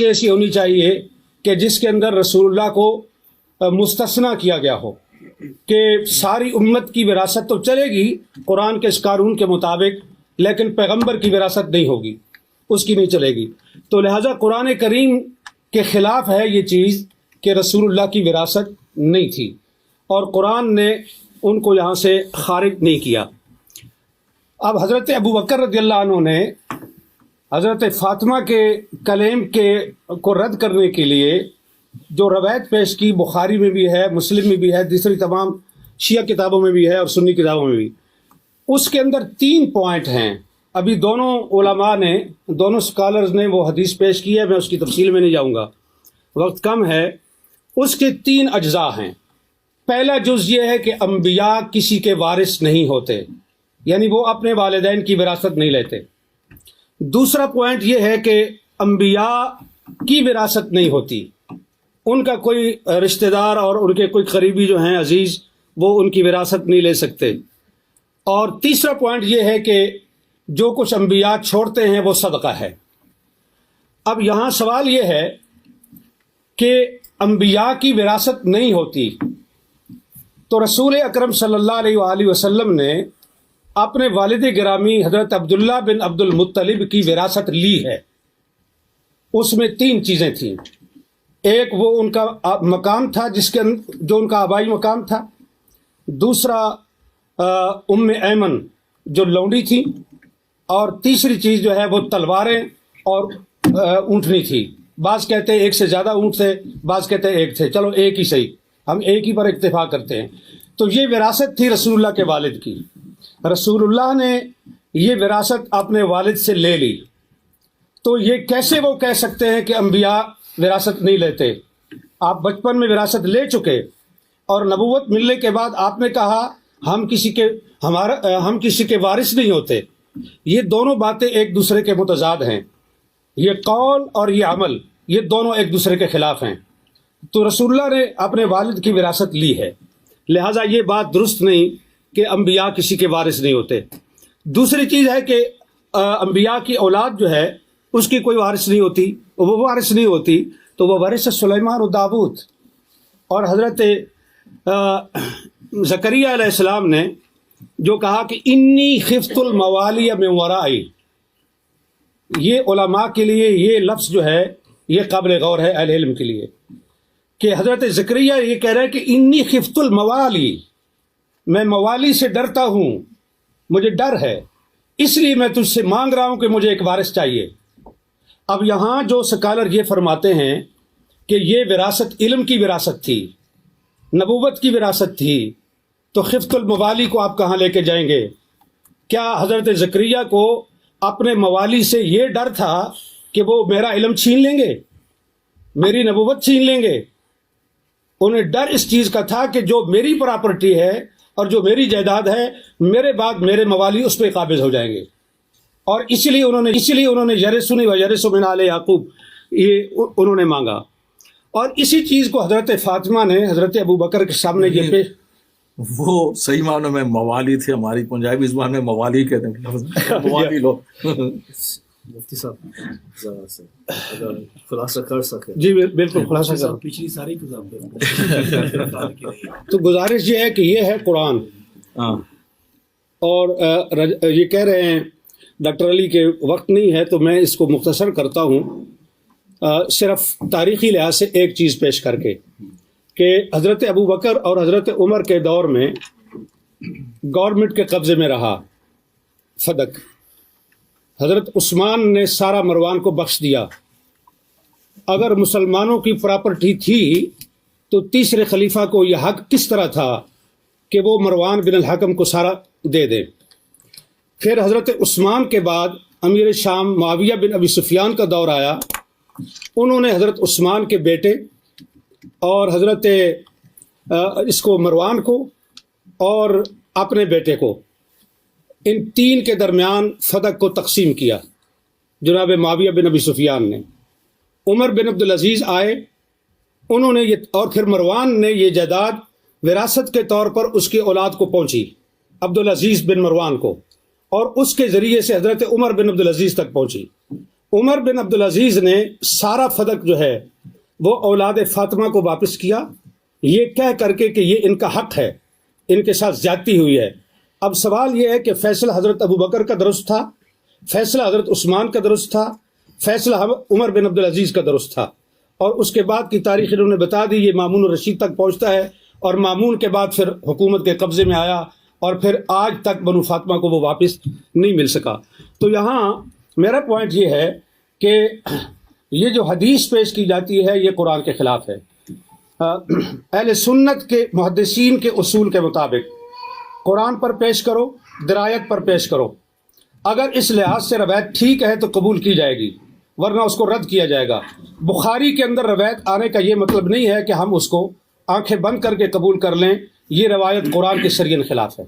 ایسی ہونی چاہیے کہ جس کے اندر رسول اللہ کو مستثنا کیا گیا ہو کہ ساری امت کی وراثت تو چلے گی قرآن کے اس قانون کے مطابق، لیکن پیغمبر کی وراثت نہیں ہوگی، اس کی نہیں چلے گی۔ تو لہٰذا قرآن کریم کے خلاف ہے یہ چیز کہ رسول اللہ کی وراثت نہیں تھی، اور قرآن نے ان کو یہاں سے خارج نہیں کیا۔ اب حضرت ابو بکر رضی اللہ عنہ نے حضرت فاطمہ کے کلیم کو رد کرنے کے لیے جو روایت پیش کی، بخاری میں بھی ہے، مسلم میں بھی ہے، دوسری تمام شیعہ کتابوں میں بھی ہے اور سنی کتابوں میں بھی، اس کے اندر 3 پوائنٹ ہیں۔ ابھی دونوں علماء نے، دونوں اسکالرز نے وہ حدیث پیش کی ہے، میں اس کی تفصیل میں نہیں جاؤں گا، وقت کم ہے۔ اس کے 3 اجزاء ہیں۔ پہلا جز یہ ہے کہ انبیاء کسی کے وارث نہیں ہوتے، یعنی وہ اپنے والدین کی وراثت نہیں لیتے۔ دوسرا پوائنٹ یہ ہے کہ انبیاء کی وراثت نہیں ہوتی، ان کا کوئی رشتہ دار اور ان کے کوئی قریبی جو ہیں عزیز، وہ ان کی وراثت نہیں لے سکتے۔ اور تیسرا پوائنٹ یہ ہے کہ جو کچھ انبیاء چھوڑتے ہیں وہ صدقہ ہے۔ اب یہاں سوال یہ ہے کہ انبیاء کی وراثت نہیں ہوتی، تو رسول اکرم صلی اللہ علیہ وآلہ وسلم نے اپنے والد گرامی حضرت عبداللہ بن عبد المطلب کی وراثت لی ہے۔ اس میں 3 چیزیں تھیں۔ ایک وہ ان کا مقام تھا جو ان کا آبائی مقام تھا، دوسرا ام ایمن جو لونڈی تھی، اور تیسری چیز جو ہے وہ تلواریں اور اونٹنی تھی۔ بعض کہتے ہیں ایک سے زیادہ اونٹ تھے، بعض کہتے ہیں ایک تھے، چلو ایک ہی صحیح، ہم ایک ہی پر اکتفا کرتے ہیں۔ تو یہ وراثت تھی رسول اللہ کے والد کی۔ رسول اللہ نے یہ وراثت اپنے والد سے لے لی، تو یہ کیسے وہ کہہ سکتے ہیں کہ انبیاء وراثت نہیں لیتے؟ آپ بچپن میں وراثت لے چکے، اور نبوت ملنے کے بعد آپ نے کہا ہم کسی کے وارث نہیں ہوتے۔ یہ دونوں باتیں ایک دوسرے کے متضاد ہیں، یہ قول اور یہ عمل، یہ دونوں ایک دوسرے کے خلاف ہیں۔ تو رسول اللہ نے اپنے والد کی وراثت لی ہے، لہٰذا یہ بات درست نہیں کہ انبیاء کسی کے وارث نہیں ہوتے۔ دوسری چیز ہے کہ انبیاء کی اولاد جو ہے اس کی کوئی وارث نہیں ہوتی، وہ وارث نہیں ہوتی، تو وہ وارث سلیمان و داؤد۔ اور حضرت زکریا علیہ السلام نے جو کہا کہ انی خفت الموالی من ورائی، یہ علماء کے لیے یہ لفظ جو ہے یہ قابل غور ہے، اہل علم کے لیے، کہ حضرت زکریا یہ کہہ رہے ہیں کہ انی خفت الموالی، میں موالی سے ڈرتا ہوں، مجھے ڈر ہے، اس لیے میں تجھ سے مانگ رہا ہوں کہ مجھے ایک وارث چاہیے۔ اب یہاں جو سکالر یہ فرماتے ہیں کہ یہ وراثت علم کی وراثت تھی، نبوت کی وراثت تھی، تو خفت الموالی کو آپ کہاں لے کے جائیں گے؟ کیا حضرت زکریا کو اپنے موالی سے یہ ڈر تھا کہ وہ میرا علم چھین لیں گے، میری نبوت چھین لیں گے؟ انہیں ڈر اس چیز کا تھا کہ جو میری پراپرٹی ہے اور جو میری جائیداد ہے، میرے بعد میرے موالی اس پہ قابض ہو جائیں گے، اور اس لیے انہوں نے یرثنی و یرث من آل یعقوب یہ انہوں نے مانگا۔ اور اسی چیز کو حضرت فاطمہ نے حضرت ابو بکر کے سامنے یہ پیش، وہ صحیح معنوں میں موالی تھے، ہماری پنجابی زبان میں موالی کہتے ہیں، موالی لو۔ مفتی صاحب ذرا سے اگر خلاصہ کر سکے۔ جی بالکل خلاصہ کر، پچھلی ساری کتابیں تو گزارش یہ ہے کہ یہ ہے قرآن، اور یہ کہہ رہے ہیں ڈاکٹر علی کے وقت نہیں ہے تو میں اس کو مختصر کرتا ہوں، صرف تاریخی لحاظ سے ایک چیز پیش کر کے، کہ حضرت ابو بکر اور حضرت عمر کے دور میں گورنمنٹ کے قبضے میں رہا فدق۔ حضرت عثمان نے سارا مروان کو بخش دیا۔ اگر مسلمانوں کی پراپرٹی تھی تو تیسرے خلیفہ کو یہ حق کس طرح تھا کہ وہ مروان بن الحکم کو سارا دے دے؟ پھر حضرت عثمان کے بعد امیر شام معاویہ بن ابی سفیان کا دور آیا، انہوں نے حضرت عثمان کے بیٹے اور حضرت مروان کو اور اپنے بیٹے کو، ان 3 کے درمیان فدق کو تقسیم کیا جناب معاویہ بن ابی سفیان نے۔ عمر بن عبدالعزیز آئے، انہوں نے اور پھر مروان نے یہ جائیداد وراثت کے طور پر اس کی اولاد کو پہنچی، عبدالعزیز بن مروان کو، اور اس کے ذریعے سے حضرت عمر بن عبدالعزیز تک پہنچی۔ عمر بن عبدالعزیز نے سارا فدق جو ہے وہ اولاد فاطمہ کو واپس کیا، یہ کہہ کر کے کہ یہ ان کا حق ہے، ان کے ساتھ زیادتی ہوئی ہے۔ اب سوال یہ ہے کہ فیصلہ حضرت ابو بکر کا درست تھا، فیصلہ حضرت عثمان کا درست تھا، فیصلہ عمر بن عبدالعزیز کا درست تھا، اور اس کے بعد کی تاریخ انہوں نے بتا دی، یہ مامون الرشید تک پہنچتا ہے، اور مامون کے بعد پھر حکومت کے قبضے میں آیا، اور پھر آج تک بنو فاطمہ کو وہ واپس نہیں مل سکا۔ تو یہاں میرا پوائنٹ یہ ہے کہ یہ جو حدیث پیش کی جاتی ہے یہ قرآن کے خلاف ہے۔ اہل سنت کے محدثین کے اصول کے مطابق قرآن پر پیش کرو، درایت پر پیش کرو، اگر اس لحاظ سے روایت ٹھیک ہے تو قبول کی جائے گی، ورنہ اس کو رد کیا جائے گا۔ بخاری کے اندر روایت آنے کا یہ مطلب نہیں ہے کہ ہم اس کو آنکھیں بند کر کے قبول کر لیں، یہ روایت قرآن کے شرعی خلاف ہے۔